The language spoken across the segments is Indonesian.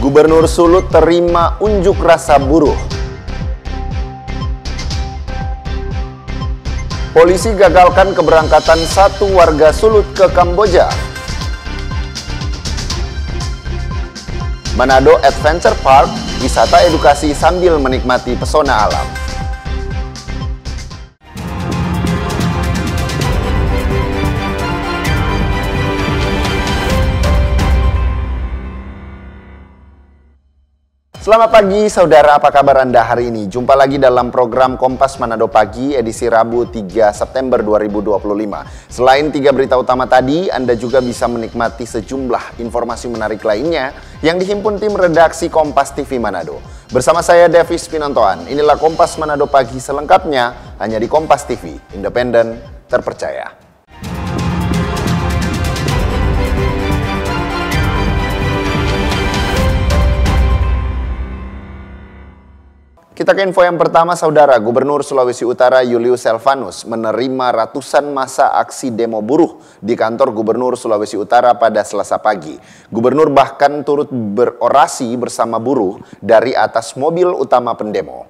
Gubernur Sulut terima unjuk rasa buruh. Polisi gagalkan keberangkatan satu warga Sulut ke Kamboja. Manado Adventure Park, wisata edukasi sambil menikmati pesona alam. Selamat pagi saudara, apa kabar Anda hari ini? Jumpa lagi dalam program Kompas Manado Pagi edisi Rabu 3 September 2025. Selain 3 berita utama tadi, Anda juga bisa menikmati sejumlah informasi menarik lainnya yang dihimpun tim redaksi Kompas TV Manado. Bersama saya Davis Pinontoan, inilah Kompas Manado Pagi selengkapnya hanya di Kompas TV, independen, terpercaya. Kita ke info yang pertama, saudara. Gubernur Sulawesi Utara Julius Selvanus menerima ratusan massa aksi demo buruh di kantor Gubernur Sulawesi Utara pada Selasa pagi. Gubernur bahkan turut berorasi bersama buruh dari atas mobil utama pendemo.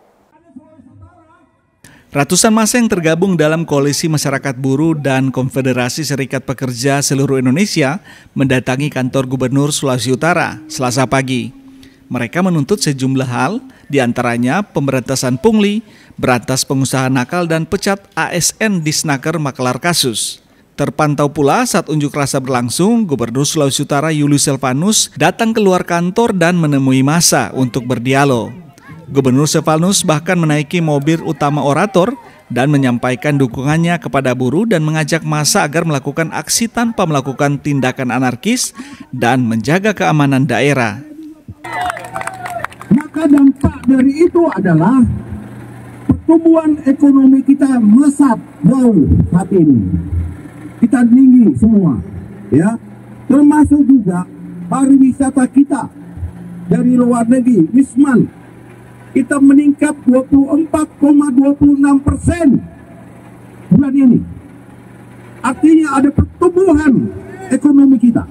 Ratusan massa yang tergabung dalam Koalisi Masyarakat Buruh dan Konfederasi Serikat Pekerja seluruh Indonesia mendatangi kantor Gubernur Sulawesi Utara Selasa pagi. Mereka menuntut sejumlah hal, diantaranya pemberantasan pungli, berantas pengusaha nakal, dan pecat ASN di Snaker Makelar kasus. Terpantau pula saat unjuk rasa berlangsung, Gubernur Sulawesi Utara Julius Selvanus datang keluar kantor dan menemui massa untuk berdialog. Gubernur Selvanus bahkan menaiki mobil utama orator dan menyampaikan dukungannya kepada buruh dan mengajak massa agar melakukan aksi tanpa melakukan tindakan anarkis dan menjaga keamanan daerah. Maka dampak dari itu adalah pertumbuhan ekonomi kita melesat jauh saat ini. Kita tinggi semua, ya. Termasuk juga pariwisata kita dari luar negeri, Wisman. Kita meningkat 24,26% bulan ini. Artinya ada pertumbuhan ekonomi kita.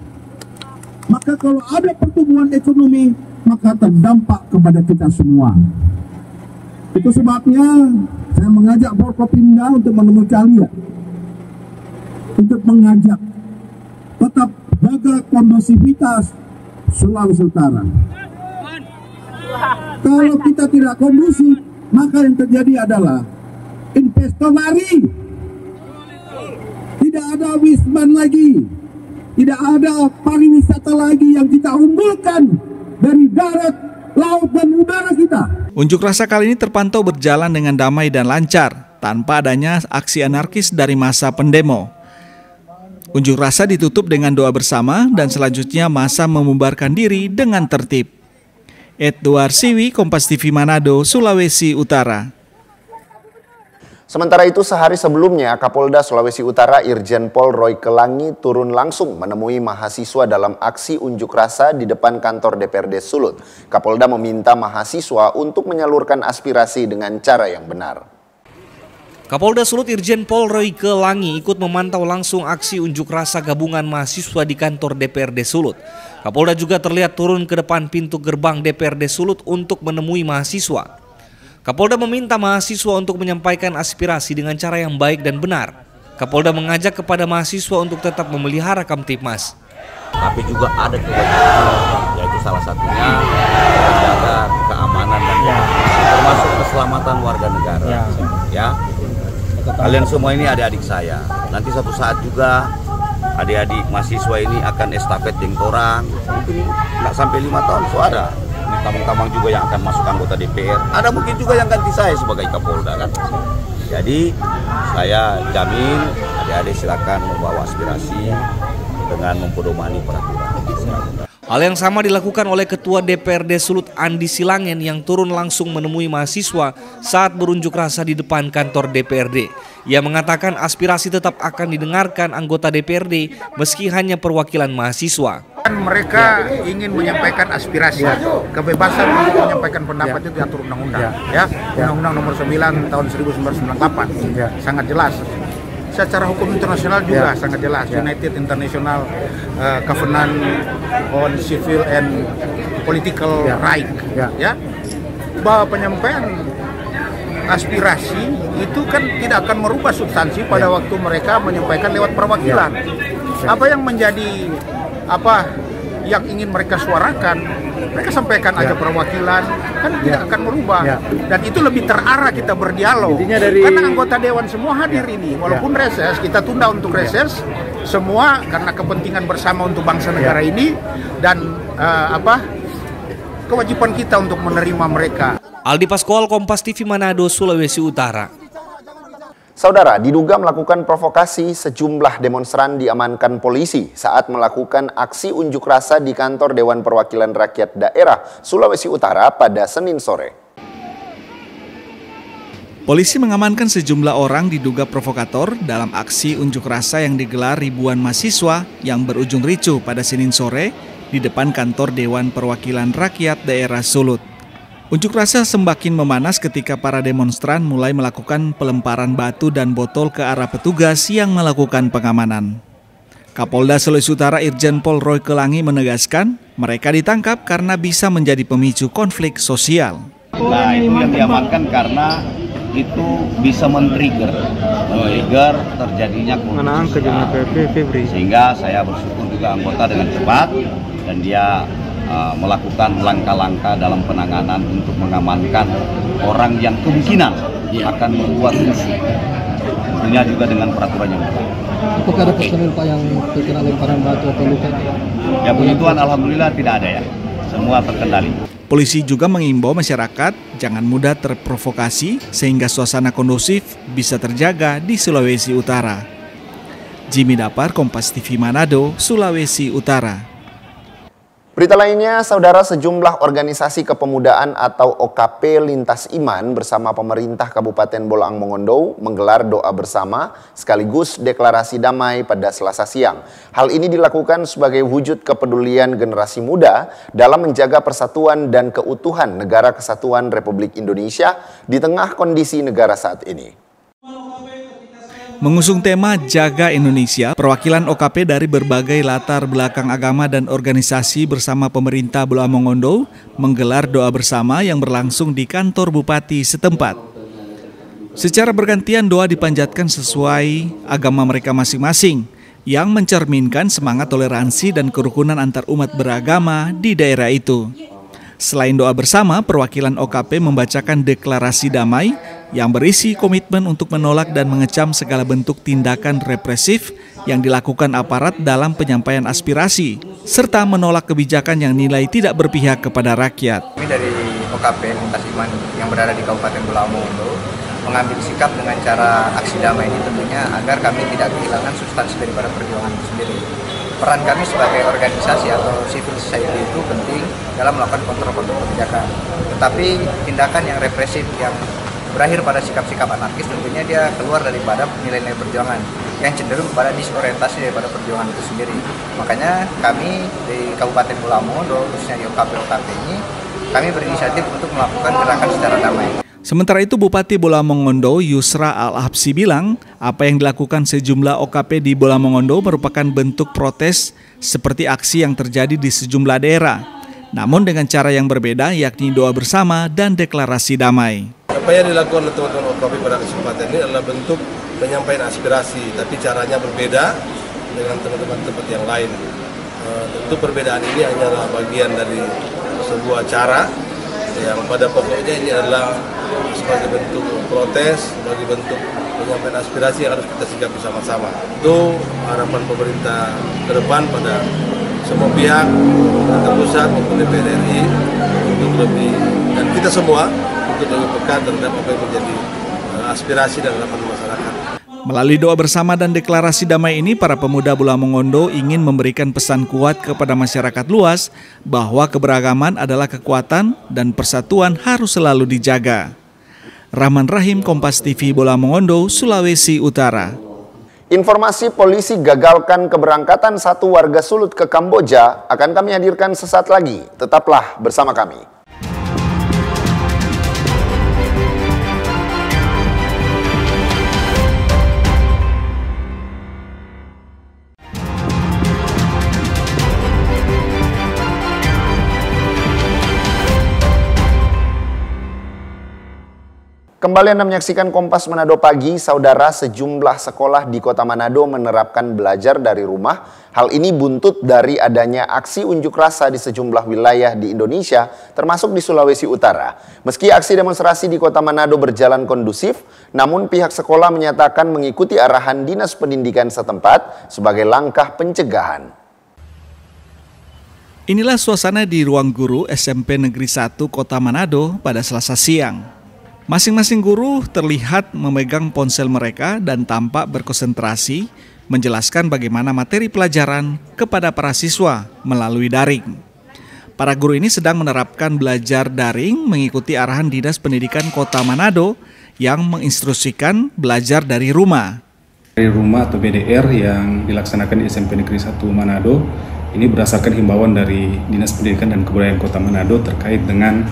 Maka kalau ada pertumbuhan ekonomi, maka terdampak kepada kita semua. Itu sebabnya saya mengajak Forkopimda untuk menemui kalian, untuk mengajak tetap jaga kondusivitas Sulawesi Utara. Kalau kita tidak kondusif, maka yang terjadi adalah investor lari. Tidak ada Wisman lagi, tidak ada pariwisata lagi yang kita unggulkan dari darat, laut, dan udara kita. Unjuk rasa kali ini terpantau berjalan dengan damai dan lancar, tanpa adanya aksi anarkis dari massa pendemo. Unjuk rasa ditutup dengan doa bersama dan selanjutnya massa membubarkan diri dengan tertib. Edward Siwi, Kompas TV Manado, Sulawesi Utara. Sementara itu, sehari sebelumnya, Kapolda Sulawesi Utara Irjen Pol Roy Kelangi turun langsung menemui mahasiswa dalam aksi unjuk rasa di depan kantor DPRD Sulut. Kapolda meminta mahasiswa untuk menyalurkan aspirasi dengan cara yang benar. Kapolda Sulut Irjen Pol Roy Kelangi ikut memantau langsung aksi unjuk rasa gabungan mahasiswa di kantor DPRD Sulut. Kapolda juga terlihat turun ke depan pintu gerbang DPRD Sulut untuk menemui mahasiswa. Kapolda meminta mahasiswa untuk menyampaikan aspirasi dengan cara yang baik dan benar. Kapolda mengajak kepada mahasiswa untuk tetap memelihara Kamtipmas. Tapi juga ada kewajiban, yaitu salah satunya menjaga keamanan dan termasuk keselamatan warga negara. Ya, kalian semua ini adik-adik saya. Nanti suatu saat juga adik-adik mahasiswa ini akan estafet jengtorang. Mungkin nggak sampai 5 tahun suara. Tamang-tamang juga yang akan masuk anggota DPR. Ada mungkin juga yang ganti saya sebagai Kapolda kan. Jadi saya jamin adik-adik silakan membawa aspirasi dengan mempedomani peraturan. Hal yang sama dilakukan oleh Ketua DPRD Sulut Andi Silangen yang turun langsung menemui mahasiswa saat berunjuk rasa di depan kantor DPRD. Ia mengatakan aspirasi tetap akan didengarkan anggota DPRD meski hanya perwakilan mahasiswa. Mereka ingin menyampaikan aspirasi, kebebasan untuk menyampaikan pendapat itu diatur undang-undang, ya. Undang-Undang nomor 9 tahun 1998, sangat jelas. secara hukum internasional juga sangat jelas. United International Covenant on Civil and Political Right, ya, bahwa penyampaian aspirasi itu kan tidak akan merubah substansi pada waktu mereka menyampaikan lewat perwakilan. Apa yang menjadi yang ingin mereka suarakan, mereka sampaikan aja perwakilan, kan tidak akan merubah. Dan itu lebih terarah kita berdialog. Karena anggota dewan semua hadir ini, walaupun reses, kita tunda untuk reses semua karena kepentingan bersama untuk bangsa negara ini dan kewajiban kita untuk menerima mereka. Aldi Paskual, Kompas TV Manado, Sulawesi Utara. Saudara, diduga melakukan provokasi, sejumlah demonstran diamankan polisi saat melakukan aksi unjuk rasa di kantor Dewan Perwakilan Rakyat Daerah Sulawesi Utara pada Senin sore. Polisi mengamankan sejumlah orang diduga provokator dalam aksi unjuk rasa yang digelar ribuan mahasiswa yang berujung ricuh pada Senin sore di depan kantor Dewan Perwakilan Rakyat Daerah Sulut. Unjuk rasa semakin memanas ketika para demonstran mulai melakukan pelemparan batu dan botol ke arah petugas yang melakukan pengamanan. Kapolda Sulawesi Utara Irjen Pol Roy Kelangi menegaskan mereka ditangkap karena bisa menjadi pemicu konflik sosial. Nah, itu yang diamankan karena itu bisa men-trigger terjadinya konflik sosial. Sehingga saya bersyukur juga anggota dengan cepat dan dia melakukan langkah-langkah dalam penanganan untuk mengamankan orang yang kemungkinan akan membuat rusuh. Tentunya juga dengan peraturan yang berlaku. Apakah ada personil Pak yang terkena lemparan batu atau luka? Ya puji Tuhan, alhamdulillah tidak ada ya. Semua terkendali. Polisi juga mengimbau masyarakat jangan mudah terprovokasi sehingga suasana kondusif bisa terjaga di Sulawesi Utara. Jimmy Dapar, Kompas TV Manado, Sulawesi Utara. Berita lainnya, saudara, sejumlah organisasi kepemudaan atau OKP Lintas Iman bersama pemerintah Kabupaten Bolaang Mongondo menggelar doa bersama sekaligus deklarasi damai pada Selasa siang. Hal ini dilakukan sebagai wujud kepedulian generasi muda dalam menjaga persatuan dan keutuhan Negara Kesatuan Republik Indonesia di tengah kondisi negara saat ini. Mengusung tema Jaga Indonesia, perwakilan OKP dari berbagai latar belakang agama dan organisasi bersama pemerintah Bolaang Mongondo menggelar doa bersama yang berlangsung di kantor Bupati setempat. Secara bergantian doa dipanjatkan sesuai agama mereka masing-masing yang mencerminkan semangat toleransi dan kerukunan antar umat beragama di daerah itu. Selain doa bersama, perwakilan OKP membacakan deklarasi damai yang berisi komitmen untuk menolak dan mengecam segala bentuk tindakan represif yang dilakukan aparat dalam penyampaian aspirasi, serta menolak kebijakan yang nilai tidak berpihak kepada rakyat. Kami dari OKP Lintas Iman yang berada di Kabupaten Bolaang Mongondo mengambil sikap dengan cara aksi damai ini tentunya agar kami tidak kehilangan substansi daripada perjuangan itu sendiri. Peran kami sebagai organisasi atau civil society itu penting dalam melakukan kontrol-kontrol kebijakan. Tetapi tindakan yang represif yang berakhir pada sikap-sikap anarkis tentunya dia keluar daripada nilai-nilai perjuangan yang cenderung kepada disorientasi daripada perjuangan itu sendiri. Makanya kami di Kabupaten Bolaang Mongondo, khususnya di OKP ini, kami berinisiatif untuk melakukan gerakan secara damai. Sementara itu, Bupati Bolaang Mongondo Yusra Al-Habsi bilang apa yang dilakukan sejumlah OKP di Bolaang Mongondo merupakan bentuk protes seperti aksi yang terjadi di sejumlah daerah. Namun dengan cara yang berbeda, yakni doa bersama dan deklarasi damai. Apa yang dilakukan oleh teman-teman OKP pada kesempatan ini adalah bentuk penyampaian aspirasi, tapi caranya berbeda dengan teman-teman tempat yang lain. Tentu perbedaan ini hanyalah bagian dari sebuah cara yang pada pokoknya ini adalah sebagai bentuk protes, sebagai bentuk penyampaian aspirasi yang harus kita sikapi bersama-sama. Itu harapan pemerintah ke depan pada semua pihak, pemerintah pusat maupun DPR RI untuk lebih, dan kita semua untuk lebih peka terhadap apa yang menjadi aspirasi dan harapan masyarakat. Melalui doa bersama dan deklarasi damai ini, para pemuda Bolaang Mongondo ingin memberikan pesan kuat kepada masyarakat luas bahwa keberagaman adalah kekuatan dan persatuan harus selalu dijaga. Rahman Rahim, Kompas TV Bolaang Mongondo, Sulawesi Utara. Informasi polisi gagalkan keberangkatan satu warga Sulut ke Kamboja akan kami hadirkan sesaat lagi. Tetaplah bersama kami. Kembali Anda menyaksikan Kompas Manado Pagi, saudara. Sejumlah sekolah di Kota Manado menerapkan belajar dari rumah. Hal ini buntut dari adanya aksi unjuk rasa di sejumlah wilayah di Indonesia, termasuk di Sulawesi Utara. Meski aksi demonstrasi di Kota Manado berjalan kondusif, namun pihak sekolah menyatakan mengikuti arahan Dinas Pendidikan setempat sebagai langkah pencegahan. Inilah suasana di ruang guru SMP Negeri 1 Kota Manado pada Selasa siang. Masing-masing guru terlihat memegang ponsel mereka dan tampak berkonsentrasi menjelaskan bagaimana materi pelajaran kepada para siswa melalui daring. Para guru ini sedang menerapkan belajar daring mengikuti arahan Dinas Pendidikan Kota Manado yang menginstruksikan belajar dari rumah. Dari rumah atau BDR yang dilaksanakan di SMP Negeri 1 Manado ini berdasarkan himbauan dari Dinas Pendidikan dan Kebudayaan Kota Manado terkait dengan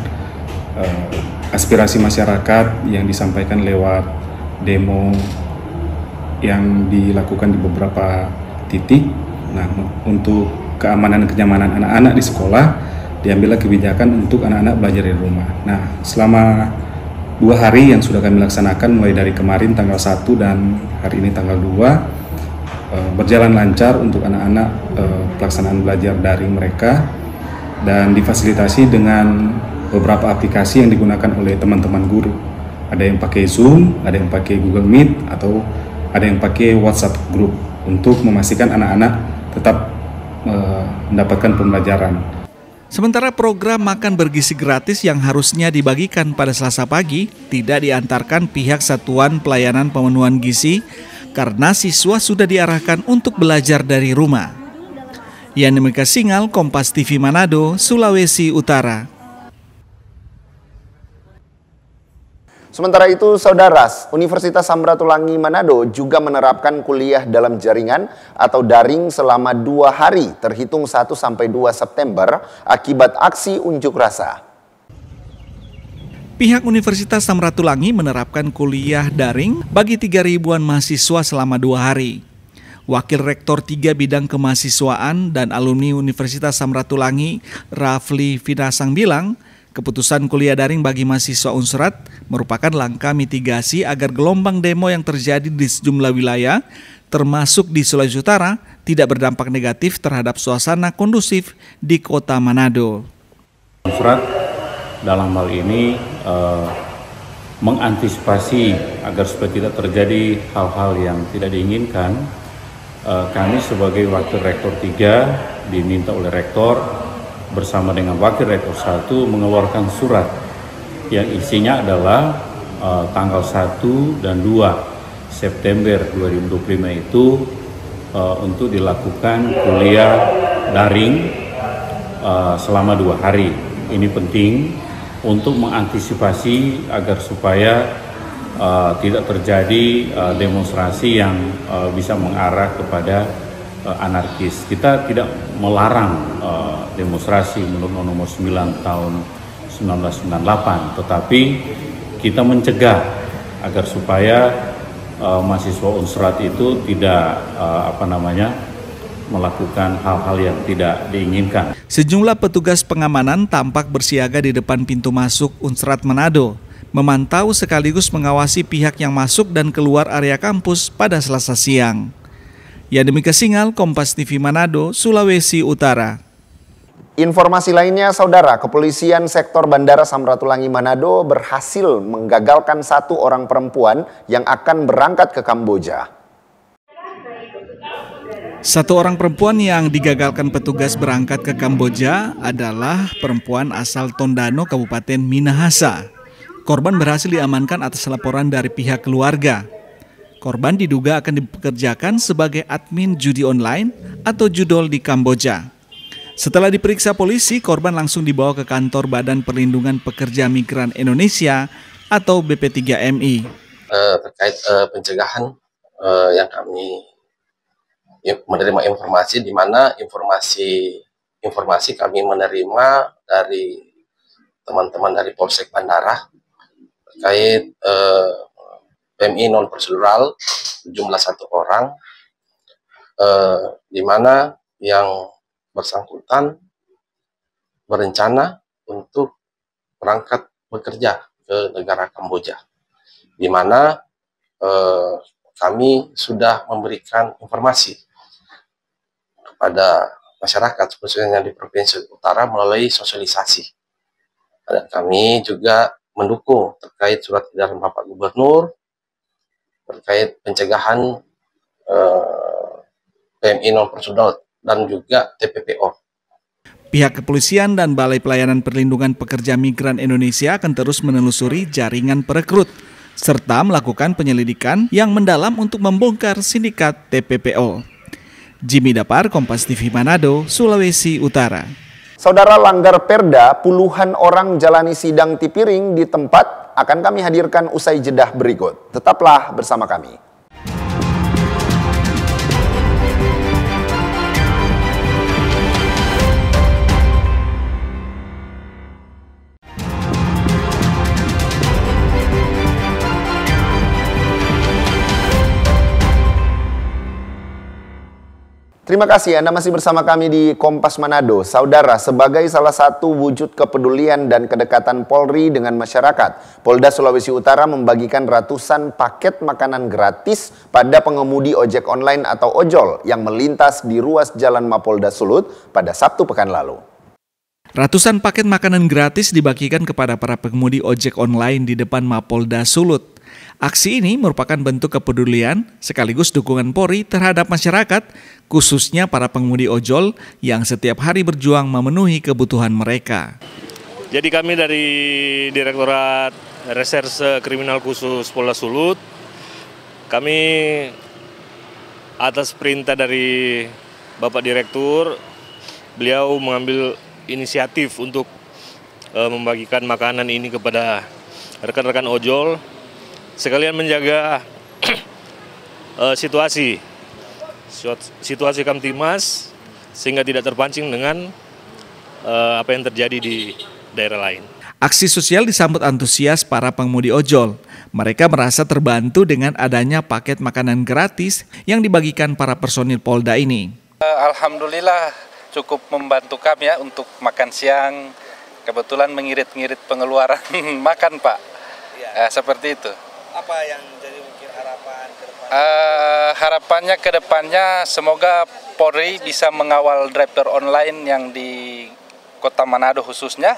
aspirasi masyarakat yang disampaikan lewat demo yang dilakukan di beberapa titik. Nah, untuk keamanan dan kenyamanan anak-anak di sekolah, diambillah kebijakan untuk anak-anak belajar di rumah. Nah, selama 2 hari yang sudah kami laksanakan, mulai dari kemarin tanggal 1 dan hari ini tanggal 2, berjalan lancar untuk anak-anak pelaksanaan belajar daring mereka dan difasilitasi dengan beberapa aplikasi yang digunakan oleh teman-teman guru. Ada yang pakai Zoom, ada yang pakai Google Meet, atau ada yang pakai WhatsApp Group untuk memastikan anak-anak tetap mendapatkan pembelajaran. Sementara program makan bergizi gratis yang harusnya dibagikan pada Selasa pagi tidak diantarkan pihak Satuan Pelayanan Pemenuhan Gizi karena siswa sudah diarahkan untuk belajar dari rumah. Yani Mika Singal, Kompas TV Manado, Sulawesi Utara. Sementara itu, saudara, Universitas Samratulangi Manado juga menerapkan kuliah dalam jaringan atau daring selama 2 hari, terhitung 1 sampai 2 September akibat aksi unjuk rasa. Pihak Universitas Samratulangi menerapkan kuliah daring bagi 3.000-an mahasiswa selama 2 hari. Wakil Rektor 3 Bidang Kemahasiswaan dan Alumni Universitas Samratulangi, Rafli Finasang bilang, keputusan kuliah daring bagi mahasiswa Unsurat merupakan langkah mitigasi agar gelombang demo yang terjadi di sejumlah wilayah, termasuk di Sulawesi Utara, tidak berdampak negatif terhadap suasana kondusif di Kota Manado. Unsurat dalam hal ini mengantisipasi agar supaya tidak terjadi hal-hal yang tidak diinginkan. Kami sebagai Wakil Rektor 3 diminta oleh Rektor bersama dengan Wakil Rektor 1 mengeluarkan surat yang isinya adalah tanggal 1 dan 2 September 2025 itu untuk dilakukan kuliah daring selama 2 hari. Ini penting untuk mengantisipasi agar supaya tidak terjadi demonstrasi yang bisa mengarah kepada anarkis. Kita tidak melarang demonstrasi menurut nomor 9 tahun 1998, tetapi kita mencegah agar supaya mahasiswa Unsurat itu tidak melakukan hal-hal yang tidak diinginkan. Sejumlah petugas pengamanan tampak bersiaga di depan pintu masuk Unsurat Manado, memantau sekaligus mengawasi pihak yang masuk dan keluar area kampus pada Selasa siang. Yani Mika Singal, Kompas TV Manado, Sulawesi Utara. Informasi lainnya, saudara, kepolisian sektor Bandara Samratulangi Manado berhasil menggagalkan 1 orang perempuan yang akan berangkat ke Kamboja. 1 orang perempuan yang digagalkan petugas berangkat ke Kamboja adalah perempuan asal Tondano, Kabupaten Minahasa. Korban berhasil diamankan atas laporan dari pihak keluarga. Korban diduga akan dipekerjakan sebagai admin judi online atau judol di Kamboja. Setelah diperiksa polisi, korban langsung dibawa ke kantor Badan Perlindungan Pekerja Migran Indonesia atau BP3MI. Terkait pencegahan yang kami menerima informasi, di mana informasi kami menerima dari teman-teman dari Polsek Bandara terkait PMI non prosedural jumlah 1 orang, di mana yang bersangkutan berencana untuk berangkat bekerja ke negara Kamboja. di mana kami sudah memberikan informasi kepada masyarakat, khususnya di Provinsi Utara melalui sosialisasi. Dan kami juga mendukung terkait surat edaran Bapak Gubernur terkait pencegahan PMI non-personal dan juga TPPO. Pihak kepolisian dan Balai Pelayanan Perlindungan Pekerja Migran Indonesia akan terus menelusuri jaringan perekrut serta melakukan penyelidikan yang mendalam untuk membongkar sindikat TPPO. Jimmy Dapar, Kompas TV Manado, Sulawesi Utara. Saudara, langgar Perda, puluhan orang jalani sidang tipiring di tempat akan kami hadirkan usai jedah berikut. Tetaplah bersama kami. Terima kasih Anda masih bersama kami di Kompas Manado. Saudara, sebagai salah satu wujud kepedulian dan kedekatan Polri dengan masyarakat, Polda Sulawesi Utara membagikan ratusan paket makanan gratis pada pengemudi ojek online atau ojol yang melintas di ruas Jalan Mapolda Sulut pada Sabtu pekan lalu. Ratusan paket makanan gratis dibagikan kepada para pengemudi ojek online di depan Mapolda Sulut. Aksi ini merupakan bentuk kepedulian sekaligus dukungan Polri terhadap masyarakat, khususnya para pengemudi ojol yang setiap hari berjuang memenuhi kebutuhan mereka. Jadi kami dari Direktorat Reserse Kriminal Khusus Polda Sulut, kami atas perintah dari Bapak Direktur, beliau mengambil inisiatif untuk membagikan makanan ini kepada rekan-rekan ojol, sekalian menjaga situasi Kamtimas sehingga tidak terpancing dengan apa yang terjadi di daerah lain. Aksi sosial disambut antusias para pengemudi ojol. Mereka merasa terbantu dengan adanya paket makanan gratis yang dibagikan para personil Polda ini. Alhamdulillah cukup membantu kami ya untuk makan siang. Kebetulan mengirit-ngirit pengeluaran makan, Pak. Ya. Seperti itu. Apa yang jadi mungkin harapan ke depan? Harapannya ke depannya semoga Polri bisa mengawal driver online yang di Kota Manado khususnya,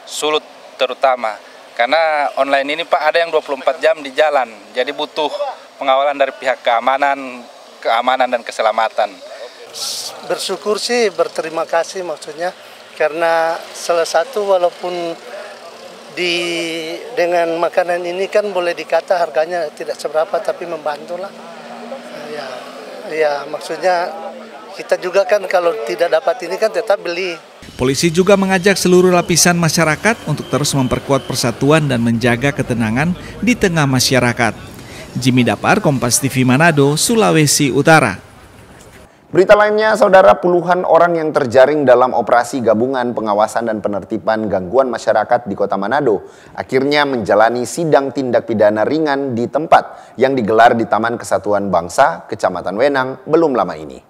Sulut terutama. Karena online ini Pak ada yang 24 jam di jalan, jadi butuh pengawalan dari pihak keamanan dan keselamatan. Bersyukur sih, berterima kasih maksudnya, karena salah satu walaupun dengan makanan ini kan boleh dikata harganya tidak seberapa tapi membantulah. Ya maksudnya kita juga kan kalau tidak dapat ini kan tetap beli. Polisi juga mengajak seluruh lapisan masyarakat untuk terus memperkuat persatuan dan menjaga ketenangan di tengah masyarakat. Jimmy Dapar, Kompas TV Manado, Sulawesi Utara. Berita lainnya, saudara, puluhan orang yang terjaring dalam operasi gabungan pengawasan dan penertiban gangguan masyarakat di Kota Manado akhirnya menjalani sidang tindak pidana ringan di tempat yang digelar di Taman Kesatuan Bangsa, Kecamatan Wenang, belum lama ini.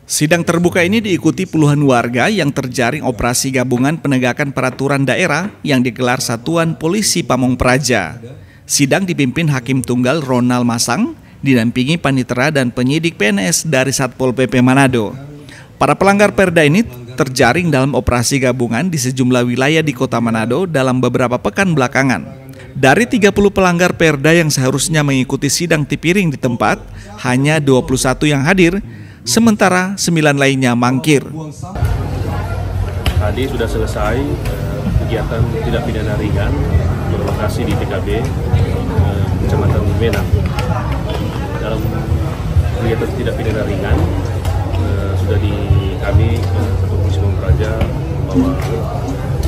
Sidang terbuka ini diikuti puluhan warga yang terjaring operasi gabungan penegakan peraturan daerah yang digelar Satuan Polisi Pamong Praja. Sidang dipimpin Hakim Tunggal Ronald Masang, didampingi panitera dan penyidik PNS dari Satpol PP Manado. Para pelanggar Perda ini terjaring dalam operasi gabungan di sejumlah wilayah di Kota Manado dalam beberapa pekan belakangan. Dari 30 pelanggar Perda yang seharusnya mengikuti sidang tipiring di tempat, hanya 21 yang hadir, sementara 9 lainnya mangkir. Tadi sudah selesai kegiatan tindak pidana ringan berlokasi di TKB Kecamatan Wenang. Dalam kegiatan tidak pidana ringan sudah kami Satuan Polisi Pamong Praja membawa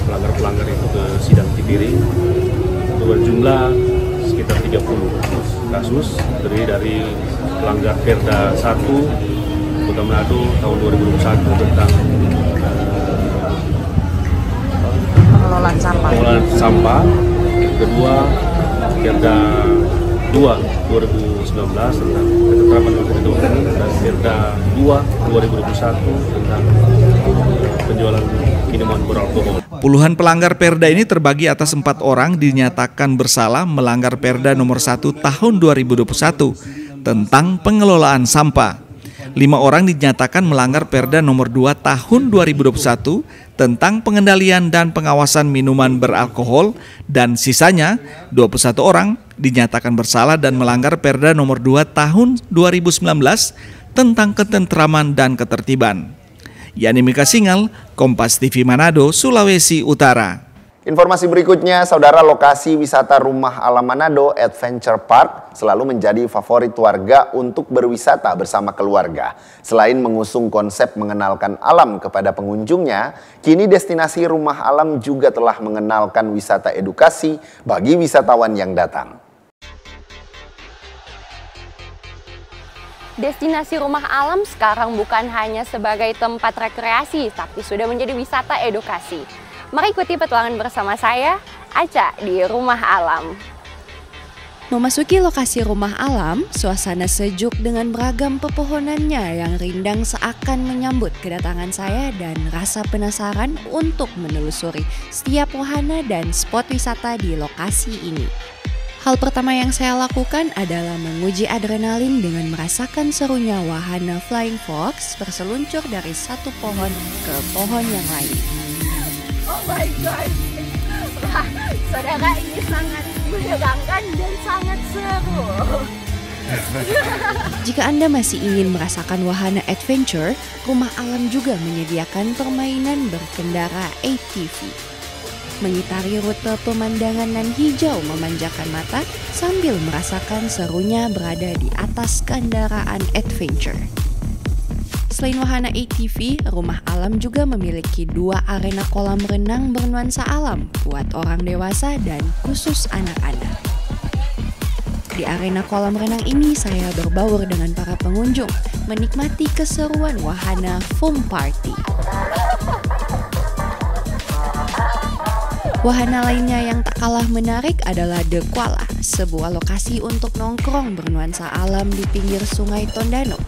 pelanggar-pelanggar itu ke sidang tipiring berjumlah sekitar 30 kasus, terdiri dari pelanggar Perda 1 Kota Manado tahun 2021 tentang pengelolaan sampah. Kedua Perda 2 2019 tentang ketetapan dan Perda 2 2021 tentang penjualan minuman beralkohol. Puluhan pelanggar Perda ini terbagi atas 4 orang dinyatakan bersalah melanggar Perda nomor 1 tahun 2021 tentang pengelolaan sampah. 5 orang dinyatakan melanggar Perda nomor 2 tahun 2021 tentang pengendalian dan pengawasan minuman beralkohol, dan sisanya 21 orang dinyatakan bersalah dan melanggar Perda nomor 2 tahun 2019 tentang ketentraman dan ketertiban. Yani Mika Singal, Kompas TV Manado, Sulawesi Utara. Informasi berikutnya, saudara, lokasi wisata Rumah Alam Manado Adventure Park selalu menjadi favorit warga untuk berwisata bersama keluarga. Selain mengusung konsep mengenalkan alam kepada pengunjungnya, kini destinasi Rumah Alam juga telah mengenalkan wisata edukasi bagi wisatawan yang datang. Destinasi Rumah Alam sekarang bukan hanya sebagai tempat rekreasi, tapi sudah menjadi wisata edukasi. Mari ikuti petualangan bersama saya, Aca, di Rumah Alam. Memasuki lokasi Rumah Alam, suasana sejuk dengan beragam pepohonannya yang rindang seakan menyambut kedatangan saya dan rasa penasaran untuk menelusuri setiap wahana dan spot wisata di lokasi ini. Hal pertama yang saya lakukan adalah menguji adrenalin dengan merasakan serunya wahana Flying Fox berseluncur dari satu pohon ke pohon yang lain. Oh my God, wah, saudara, ini sangat menegangkan dan sangat seru. Jika Anda masih ingin merasakan wahana adventure, Rumah Alam juga menyediakan permainan berkendara ATV. Mengitari rute pemandangan nan hijau memanjakan mata sambil merasakan serunya berada di atas kendaraan adventure. Selain wahana ATV, Rumah Alam juga memiliki 2 arena kolam renang bernuansa alam buat orang dewasa dan khusus anak-anak. Di arena kolam renang ini saya berbaur dengan para pengunjung, menikmati keseruan wahana foam party. Wahana lainnya yang tak kalah menarik adalah The Koala, sebuah lokasi untuk nongkrong bernuansa alam di pinggir Sungai Tondano.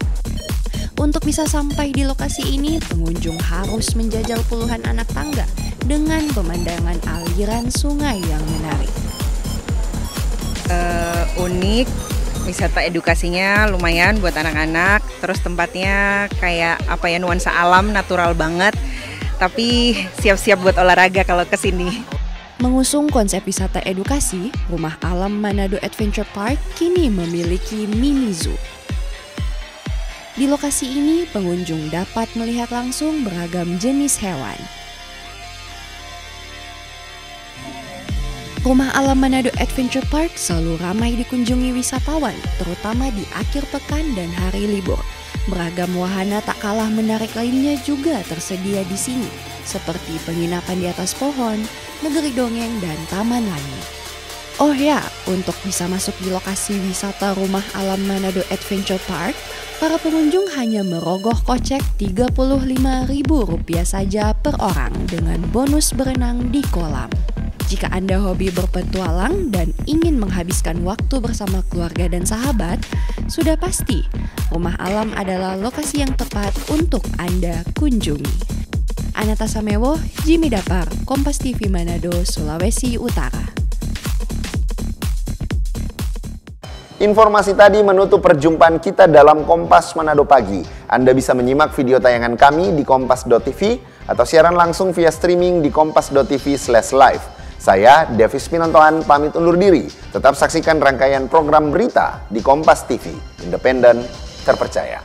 Untuk bisa sampai di lokasi ini, pengunjung harus menjajal puluhan anak tangga dengan pemandangan aliran sungai yang menarik. Unik, wisata edukasinya lumayan buat anak-anak, terus tempatnya kayak nuansa alam, natural banget, tapi siap-siap buat olahraga kalau kesini. Mengusung konsep wisata edukasi, Rumah Alam Manado Adventure Park kini memiliki mini zoo. Di lokasi ini, pengunjung dapat melihat langsung beragam jenis hewan. Rumah Alam Manado Adventure Park selalu ramai dikunjungi wisatawan, terutama di akhir pekan dan hari libur. Beragam wahana tak kalah menarik lainnya juga tersedia di sini, seperti penginapan di atas pohon, negeri dongeng, dan taman langit. Oh ya, untuk bisa masuk di lokasi wisata Rumah Alam Manado Adventure Park, para pengunjung hanya merogoh kocek Rp35.000 saja per orang dengan bonus berenang di kolam. Jika Anda hobi berpetualang dan ingin menghabiskan waktu bersama keluarga dan sahabat, sudah pasti Rumah Alam adalah lokasi yang tepat untuk Anda kunjungi. Anata Samewo, Jimmy Dapar, Kompas TV Manado, Sulawesi Utara. Informasi tadi menutup perjumpaan kita dalam Kompas Manado Pagi. Anda bisa menyimak video tayangan kami di kompas.tv atau siaran langsung via streaming di kompas.tv/live. Saya, Davis Pinontoan, pamit undur diri. Tetap saksikan rangkaian program berita di Kompas TV, independen, terpercaya.